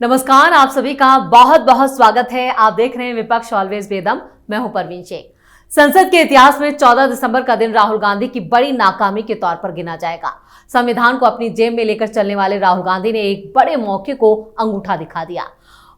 नमस्कार, आप सभी का बहुत बहुत स्वागत है। आप देख रहे हैं विपक्ष ऑलवेज बेदम। मैं हूं परवीन शेख। संसद के इतिहास में 14 दिसंबर का दिन राहुल गांधी की बड़ी नाकामी के तौर पर गिना जाएगा। संविधान को अपनी जेब में लेकर चलने वाले राहुल गांधी ने एक बड़े मौके को अंगूठा दिखा दिया।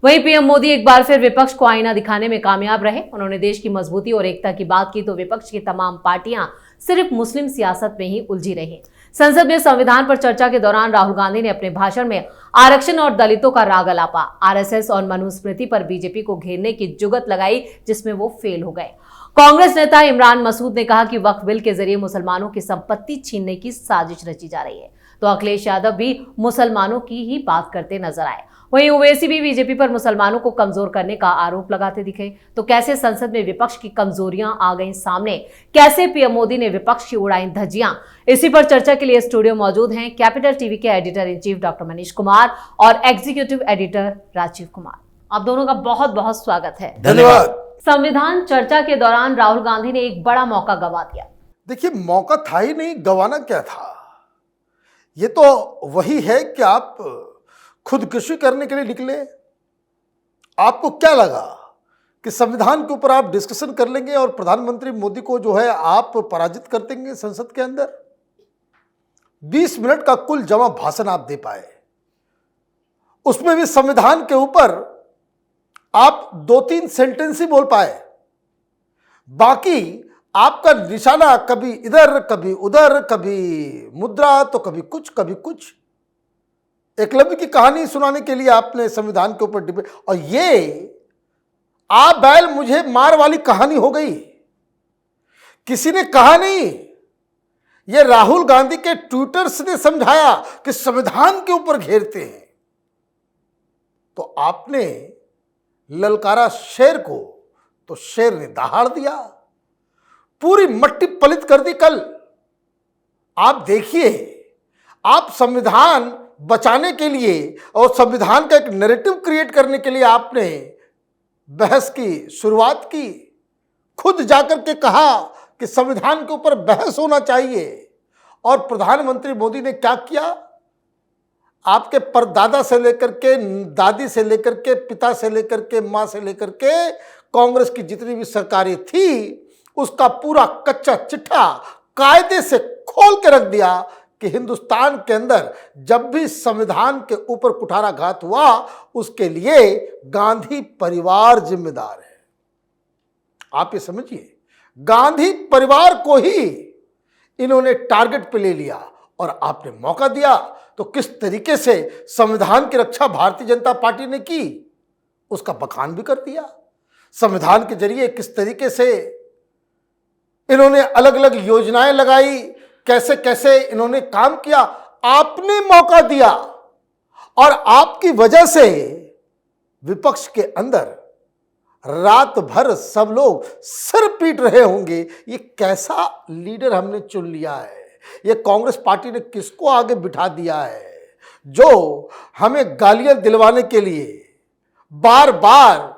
वहीं पीएम मोदी एक बार फिर विपक्ष को आईना दिखाने में कामयाब रहे। उन्होंने देश की मजबूती और एकता की बात की तो विपक्ष की तमाम पार्टियां सिर्फ मुस्लिम सियासत में ही उलझी रही। संसद में संविधान पर चर्चा के दौरान राहुल गांधी ने अपने भाषण में आरक्षण और दलितों का राग अलापा, आरएसएस और मनुस्मृति पर बीजेपी को घेरने की जुगत लगाई, जिसमें वो फेल हो गए। कांग्रेस नेता इमरान मसूद ने कहा कि वक्फ बिल के जरिए मुसलमानों की संपत्ति छीनने की साजिश रची जा रही है, तो अखिलेश यादव भी मुसलमानों की ही बात करते नजर आए। वहीं ओवैसी भी बीजेपी पर मुसलमानों को कमजोर करने का आरोप लगाते दिखे। तो कैसे संसद में विपक्ष की कमजोरियां आ गईं सामने, कैसे पीएम मोदी ने विपक्ष की उड़ाई धज्जियां, इसी पर चर्चा के लिए स्टूडियो मौजूद हैं कैपिटल टीवी के editor in chief doctor Manish Kumar और एग्जीक्यूटिव एडिटर राजीव कुमार। आप दोनों का बहुत बहुत स्वागत है। धन्यवाद। संविधान चर्चा के दौरान राहुल गांधी ने एक बड़ा मौका गंवा दिया। देखिए, मौका था ही नहीं, गंवाना क्या था। ये तो वही है कि आप खुदकुशी करने के लिए निकले। आपको क्या लगा कि संविधान के ऊपर आप डिस्कशन कर लेंगे और प्रधानमंत्री मोदी को जो है आप पराजित कर देंगे संसद के अंदर। 20 मिनट का कुल जमा भाषण आप दे पाए, उसमें भी संविधान के ऊपर आप 2-3 सेंटेंस ही बोल पाए। बाकी आपका निशाना कभी इधर कभी उधर, कभी मुद्रा तो कभी कुछ कभी कुछ। एकलव्य की कहानी सुनाने के लिए आपने संविधान के ऊपर डिबेट, और ये आप बैल मुझे मार वाली कहानी हो गई। किसी ने कहा नहीं, ये राहुल गांधी के ट्विटर्स ने समझाया कि संविधान के ऊपर घेरते हैं। तो आपने ललकारा शेर को तो शेर ने दहाड़ दिया, पूरी मट्टी पलित कर दी। कल आप देखिए, आप संविधान बचाने के लिए और संविधान का एक नैरेटिव क्रिएट करने के लिए आपने बहस की शुरुआत की। खुद जाकर के कहा कि संविधान के ऊपर बहस होना चाहिए, और प्रधानमंत्री मोदी ने क्या किया? आपके परदादा से लेकर के, दादी से लेकर के, पिता से लेकर के, मां से लेकर के कांग्रेस की जितनी भी सरकारें थी, उसका पूरा कच्चा चिट्ठा कायदे से खोल के रख दिया कि हिंदुस्तान के अंदर जब भी संविधान के ऊपर कुठाराघात हुआ, उसके लिए गांधी परिवार जिम्मेदार है। आप ये समझिए, गांधी परिवार को ही इन्होंने टारगेट पे ले लिया और आपने मौका दिया। तो किस तरीके से संविधान की रक्षा भारतीय जनता पार्टी ने की, उसका बखान भी कर दिया। संविधान के जरिए किस तरीके से इन्होंने अलग अलग योजनाएं लगाई, कैसे कैसे इन्होंने काम किया, आपने मौका दिया। और आपकी वजह से विपक्ष के अंदर रात भर सब लोग सिर पीट रहे होंगे, ये कैसा लीडर हमने चुन लिया है, ये कांग्रेस पार्टी ने किसको आगे बिठा दिया है, जो हमें गालियां दिलवाने के लिए बार बार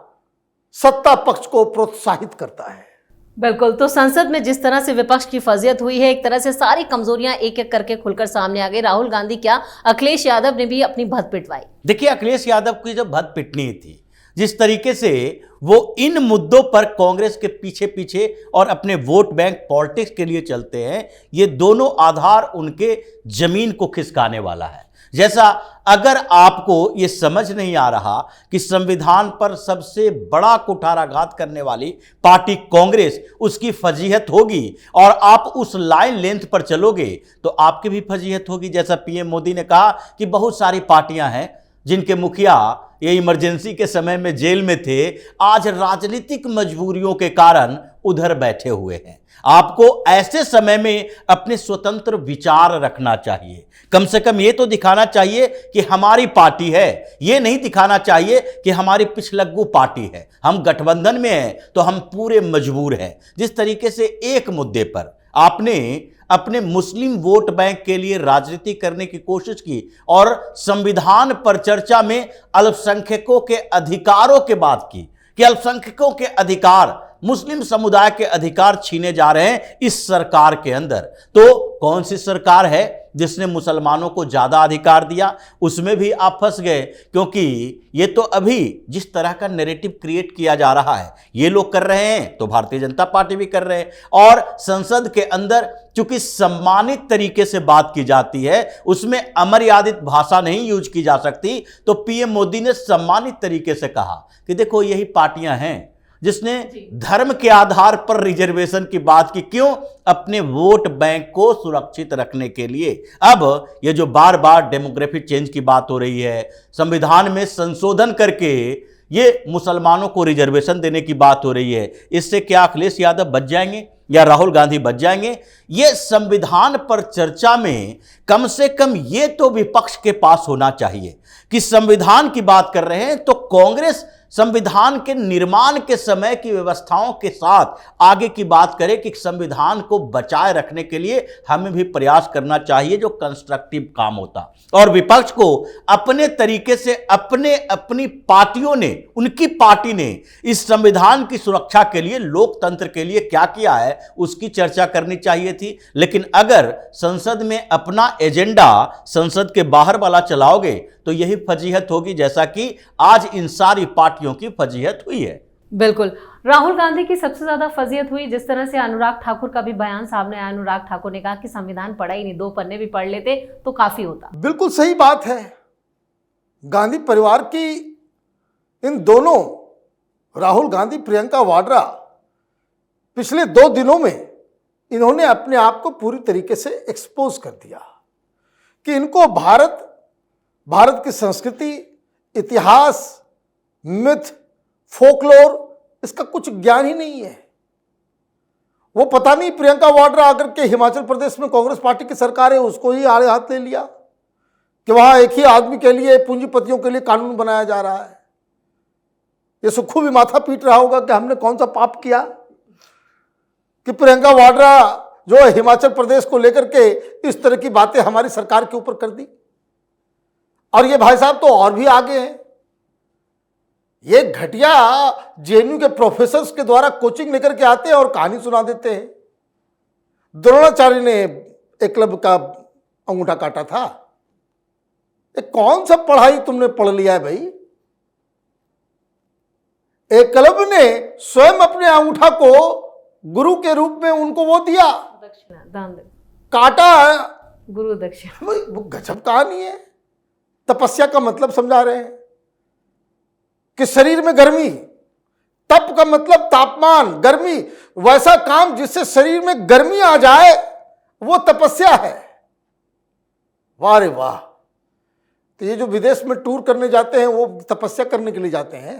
सत्ता पक्ष को प्रोत्साहित करता है। बिल्कुल। तो संसद में जिस तरह से विपक्ष की फजीयत हुई है, एक तरह से सारी कमजोरियां एक एक करके खुलकर सामने आ गई। राहुल गांधी क्या, अखिलेश यादव ने भी अपनी भद पिटवाई। देखिए, अखिलेश यादव की जब भद पिटनी थी, जिस तरीके से वो इन मुद्दों पर कांग्रेस के पीछे पीछे और अपने वोट बैंक पॉलिटिक्स के लिए चलते हैं, ये दोनों आधार उनके जमीन को खिसकाने वाला है। जैसा अगर आपको ये समझ नहीं आ रहा कि संविधान पर सबसे बड़ा कुठाराघात करने वाली पार्टी कांग्रेस, उसकी फजीहत होगी और आप उस लाइन लेंथ पर चलोगे तो आपकी भी फजीहत होगी। जैसा पीएम मोदी ने कहा कि बहुत सारी पार्टियां हैं जिनके मुखिया ये इमरजेंसी के समय में जेल में थे, आज राजनीतिक मजबूरियों के कारण उधर बैठे हुए हैं। आपको ऐसे समय में अपने स्वतंत्र विचार रखना चाहिए। कम से कम ये तो दिखाना चाहिए कि हमारी पार्टी है, ये नहीं दिखाना चाहिए कि हमारी पिछलग्गू पार्टी है, हम गठबंधन में हैं तो हम पूरे मजबूर हैं। जिस तरीके से एक मुद्दे पर आपने अपने मुस्लिम वोट बैंक के लिए राजनीति करने की कोशिश की और संविधान पर चर्चा में अल्पसंख्यकों के अधिकारों की बात की कि अल्पसंख्यकों के अधिकार मुस्लिम समुदाय के अधिकार छीने जा रहे हैं इस सरकार के अंदर। तो कौन सी सरकार है जिसने मुसलमानों को ज्यादा अधिकार दिया? उसमें भी आप फंस गए, क्योंकि ये तो अभी जिस तरह का नैरेटिव क्रिएट किया जा रहा है ये लोग कर रहे हैं तो भारतीय जनता पार्टी भी कर रहे हैं। और संसद के अंदर चूंकि सम्मानित तरीके से बात की जाती है, उसमें अमर्यादित भाषा नहीं यूज की जा सकती, तो पीएम मोदी ने सम्मानित तरीके से कहा कि देखो यही पार्टियां हैं जिसने धर्म के आधार पर रिजर्वेशन की बात की। क्यों? अपने वोट बैंक को सुरक्षित रखने के लिए। अब ये जो बार बार डेमोग्राफिक चेंज की बात हो रही है, संविधान में संशोधन करके ये मुसलमानों को रिजर्वेशन देने की बात हो रही है, इससे क्या अखिलेश यादव बच जाएंगे या राहुल गांधी बच जाएंगे? ये संविधान पर चर्चा में कम से कम ये तो विपक्ष के पास होना चाहिए कि संविधान की बात कर रहे हैं तो कांग्रेस संविधान के निर्माण के समय की व्यवस्थाओं के साथ आगे की बात करे कि संविधान को बचाए रखने के लिए हमें भी प्रयास करना चाहिए, जो कंस्ट्रक्टिव काम होता। और विपक्ष को अपने तरीके से अपनी पार्टियों ने, उनकी पार्टी ने इस संविधान की सुरक्षा के लिए, लोकतंत्र के लिए क्या किया है उसकी चर्चा करनी चाहिए थी। लेकिन अगर संसद में अपना एजेंडा संसद के बाहर वाला चलाओगे तो यही फजीहत होगी, जैसा कि आज इन सारी पार्टियों की फजीहत हुई है। बिल्कुल, राहुल गांधी की सबसे ज्यादा फजीहत हुई जिस तरह से अनुराग ठाकुर का भी बयान सामने आया। अनुराग ठाकुर ने कहा कि संविधान पढ़ा ही नहीं, 2 पन्ने भी पढ़ लेते तो काफी होता। बिल्कुल सही बात है। गांधी परिवार की इन दोनों, राहुल गांधी, प्रियंका वाड्रा, पिछले 2 दिनों में इन्होंने अपने आप को पूरी तरीके से एक्सपोज कर दिया कि इनको भारत की संस्कृति, इतिहास, मिथ, फोकलोर, इसका कुछ ज्ञान ही नहीं है। वो पता नहीं प्रियंका वाड्रा आकर के हिमाचल प्रदेश में कांग्रेस पार्टी की सरकार है, उसको ही आड़े हाथ ले लिया कि वहां एक ही आदमी के लिए, पूंजीपतियों के लिए कानून बनाया जा रहा है। ये सुक्खू भी माथा पीट रहा होगा कि हमने कौन सा पाप किया कि प्रियंका वाड्रा जो है हिमाचल प्रदेश को लेकर के इस तरह की बातें हमारी सरकार के ऊपर कर दी। और ये भाई साहब तो और भी आगे हैं। ये घटिया जेएनयू के प्रोफेसर्स के द्वारा कोचिंग लेकर के आते हैं और कहानी सुना देते हैं। द्रोणाचार्य ने एकलव्य का अंगूठा काटा था। ये कौन सा पढ़ाई तुमने पढ़ लिया है भाई? एकलव्य ने स्वयं अपने अंगूठा को गुरु के रूप में उनको वो दिया, दक्षिणा दान, काटा, गुरु दक्षिणा। वो गजब कहानी है। तपस्या का मतलब समझा रहे हैं कि शरीर में गर्मी, तप का मतलब तापमान, गर्मी, वैसा काम जिससे शरीर में गर्मी आ जाए वो तपस्या है। वाह रे वाह। तो ये जो विदेश में टूर करने जाते हैं वो तपस्या करने के लिए जाते हैं,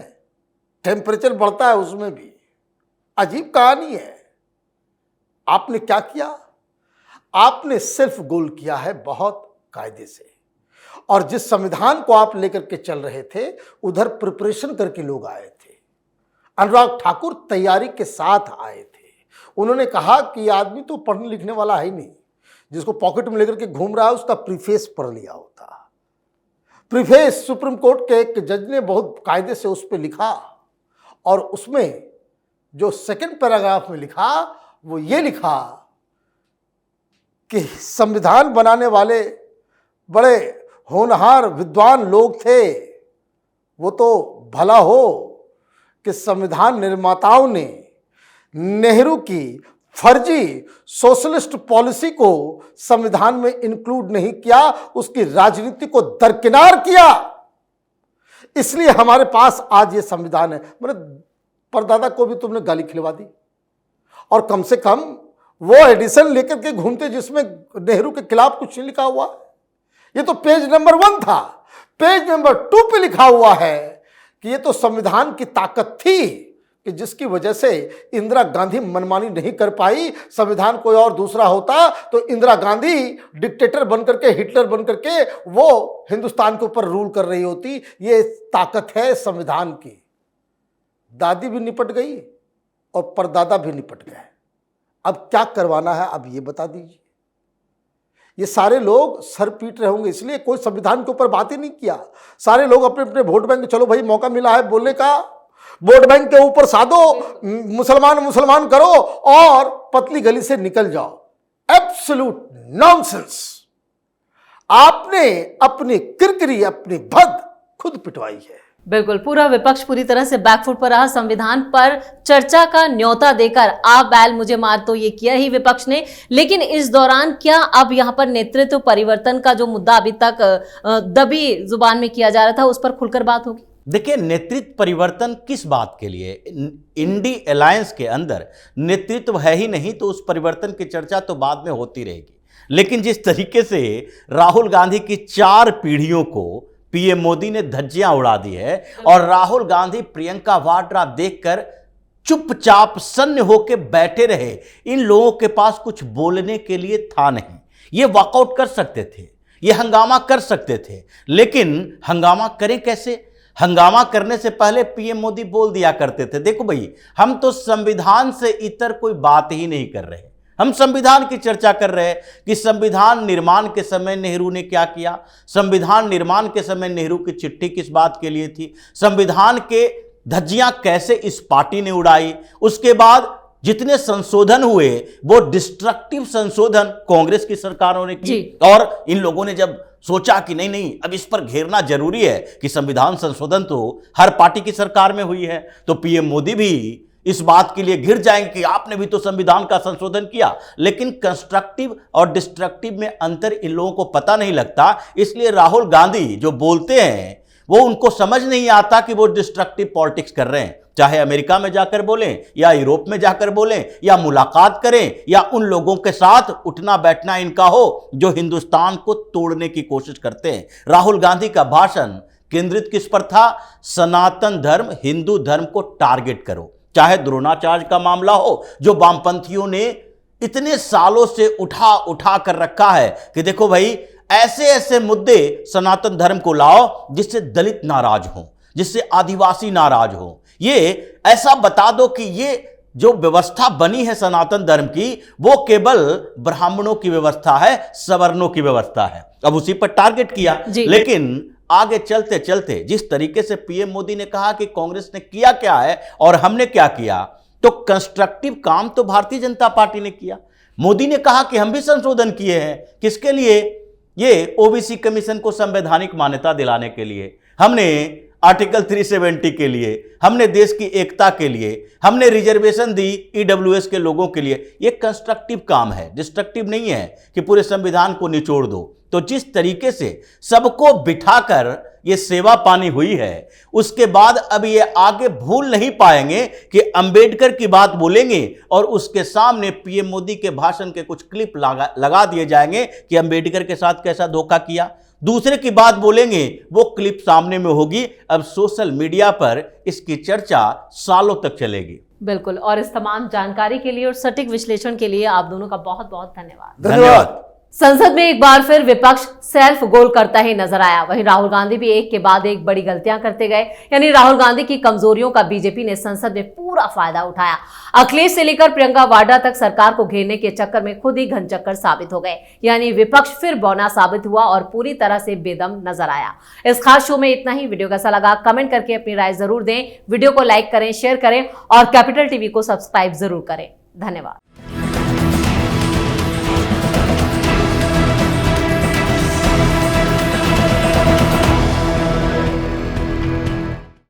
टेम्परेचर बढ़ता है उसमें भी। अजीब कहानी है। आपने क्या किया? आपने सेल्फ गोल किया है बहुत कायदे से। और जिस संविधान को आप लेकर के चल रहे थे उधर प्रिपरेशन करके लोग आए थे। अनुराग ठाकुर तैयारी के साथ आए थे। उन्होंने कहा कि ये आदमी तो पढ़ने लिखने वाला है ही नहीं, जिसको पॉकेट में लेकर के घूम रहा है उसका प्रीफेस पढ़ लिया होता। प्रीफेस सुप्रीम कोर्ट के एक जज ने बहुत कायदे से उस पर लिखा और उसमें जो सेकंड पैराग्राफ में लिखा वो ये लिखा कि संविधान बनाने वाले बड़े होनहार विद्वान लोग थे। वो तो भला हो कि संविधान निर्माताओं ने नेहरू की फर्जी सोशलिस्ट पॉलिसी को संविधान में इंक्लूड नहीं किया, उसकी राजनीति को दरकिनार किया, इसलिए हमारे पास आज ये संविधान है। मेरे परदादा को भी तुमने गाली खिलवा दी। और कम से कम वो एडिशन लेकर के घूमते जिसमें नेहरू के खिलाफ कुछ नहीं लिखा हुआ। ये तो पेज नंबर 1 था। पेज नंबर 2 पे लिखा हुआ है कि ये तो संविधान की ताकत थी कि जिसकी वजह से इंदिरा गांधी मनमानी नहीं कर पाई। संविधान कोई और दूसरा होता तो इंदिरा गांधी डिक्टेटर बनकर के, हिटलर बनकर के वो हिंदुस्तान के ऊपर रूल कर रही होती। ये ताकत है संविधान की। दादी भी निपट गई और परदादा भी निपट गए। अब क्या करवाना है अब ये बता दीजिए। ये सारे लोग सर पीट रहे होंगे, इसलिए कोई संविधान के ऊपर बात ही नहीं किया। सारे लोग अपने अपने वोट बैंक, चलो भाई मौका मिला है बोलने का, वोट बैंक के ऊपर साधो, मुसलमान मुसलमान करो और पतली गली से निकल जाओ। Absolute nonsense. आपने अपनी किरकिरी, अपनी भद खुद पिटवाई है। बिल्कुल, पूरा विपक्ष पूरी तरह से बैकफुट पर रहा। संविधान पर चर्चा का न्योता देकर आप बैल मुझे मार तो ये किया ही विपक्ष ने, लेकिन इस दौरान क्या अब यहाँ पर नेतृत्व परिवर्तन का जो मुद्दा अभी तक दबी जुबान में किया जा रहा था, उस पर खुलकर बात होगी? देखिए, नेतृत्व परिवर्तन किस बात के लिए? इंडी अलायंस के अंदर नेतृत्व है ही नहीं, तो उस परिवर्तन की चर्चा तो बाद में होती रहेगी। लेकिन जिस तरीके से राहुल गांधी की 4 पीढ़ियों को पीएम मोदी ने धज्जियां उड़ा दी है और राहुल गांधी प्रियंका वाड्रा देखकर चुपचाप सन्न होकर बैठे रहे, इन लोगों के पास कुछ बोलने के लिए था नहीं। ये वॉकआउट कर सकते थे, ये हंगामा कर सकते थे, लेकिन हंगामा करें कैसे? हंगामा करने से पहले पीएम मोदी बोल दिया करते थे, देखो भाई, हम तो संविधान से इतर कोई बात ही नहीं कर रहे, हम संविधान की चर्चा कर रहे हैं कि संविधान निर्माण के समय नेहरू ने क्या किया, संविधान निर्माण के समय नेहरू की चिट्ठी किस बात के लिए थी, संविधान के धज्जियां कैसे इस पार्टी ने उड़ाई, उसके बाद जितने संशोधन हुए वो डिस्ट्रक्टिव संशोधन कांग्रेस की सरकारों ने की। और इन लोगों ने जब सोचा कि नहीं नहीं, अब इस पर घेरना जरूरी है कि संविधान संशोधन तो हर पार्टी की सरकार में हुई है, तो पीएम मोदी भी इस बात के लिए घिर जाएंगे कि आपने भी तो संविधान का संशोधन किया। लेकिन कंस्ट्रक्टिव और डिस्ट्रक्टिव में अंतर इन लोगों को पता नहीं लगता, इसलिए राहुल गांधी जो बोलते हैं वो उनको समझ नहीं आता कि वो डिस्ट्रक्टिव पॉलिटिक्स कर रहे हैं। चाहे अमेरिका में जाकर बोलें या यूरोप में जाकर बोलें या मुलाकात करें या उन लोगों के साथ उठना बैठना इनका हो जो हिंदुस्तान को तोड़ने की कोशिश करते हैं। राहुल गांधी का भाषण केंद्रित किस पर था? सनातन धर्म, हिंदू धर्म को टारगेट करो। चाहे द्रोणाचार्य का मामला हो जो वामपंथियों ने इतने सालों से उठा उठा कर रखा है कि देखो भाई, ऐसे ऐसे मुद्दे सनातन धर्म को लाओ जिससे दलित नाराज हो, जिससे आदिवासी नाराज हो। ये ऐसा बता दो कि ये जो व्यवस्था बनी है सनातन धर्म की, वो केवल ब्राह्मणों की व्यवस्था है, सवर्णों की व्यवस्था है। अब उसी पर टारगेट किया। लेकिन आगे चलते चलते जिस तरीके से पीएम मोदी ने कहा कि कांग्रेस ने किया क्या है और हमने क्या किया, तो कंस्ट्रक्टिव काम तो भारतीय जनता पार्टी ने किया। मोदी ने कहा कि हम भी संशोधन किए हैं। किसके लिए? ये ओबीसी कमीशन को संवैधानिक मान्यता दिलाने के लिए, हमने आर्टिकल 370 के लिए, हमने देश की एकता के लिए, हमने रिजर्वेशन दी ईडब्ल्यूएस के लोगों के लिए। ये कंस्ट्रक्टिव काम है, डिस्ट्रक्टिव नहीं है कि पूरे संविधान को निचोड़ दो। तो जिस तरीके से सबको बिठाकर ये सेवा पानी हुई है, उसके बाद अब ये आगे भूल नहीं पाएंगे कि अंबेडकर की बात बोलेंगे और उसके सामने पीएम मोदी के भाषण के कुछ क्लिप लगा दिए जाएंगे कि अंबेडकर के साथ कैसा धोखा किया। दूसरे की बात बोलेंगे, वो क्लिप सामने में होगी। अब सोशल मीडिया पर इसकी चर्चा सालों तक चलेगी। बिल्कुल, और इस तमाम जानकारी के लिए और सटीक विश्लेषण के लिए आप दोनों का बहुत बहुत धन्यवाद। धन्यवाद। संसद में एक बार फिर विपक्ष सेल्फ गोल करता ही नजर आया। वहीं राहुल गांधी भी एक के बाद एक बड़ी गलतियां करते गए। यानी राहुल गांधी की कमजोरियों का बीजेपी ने संसद में पूरा फायदा उठाया। अखिलेश से लेकर प्रियंका वाड्रा तक सरकार को घेरने के चक्कर में खुद ही घनचक्कर साबित हो गए। यानी विपक्ष फिर बौना साबित हुआ और पूरी तरह से बेदम नजर आया। इस खास शो में इतना ही। वीडियो कैसा लगा कमेंट करके अपनी राय जरूर दें। वीडियो को लाइक करें, शेयर करें और कैपिटल टीवी को सब्सक्राइब जरूर करें। धन्यवाद।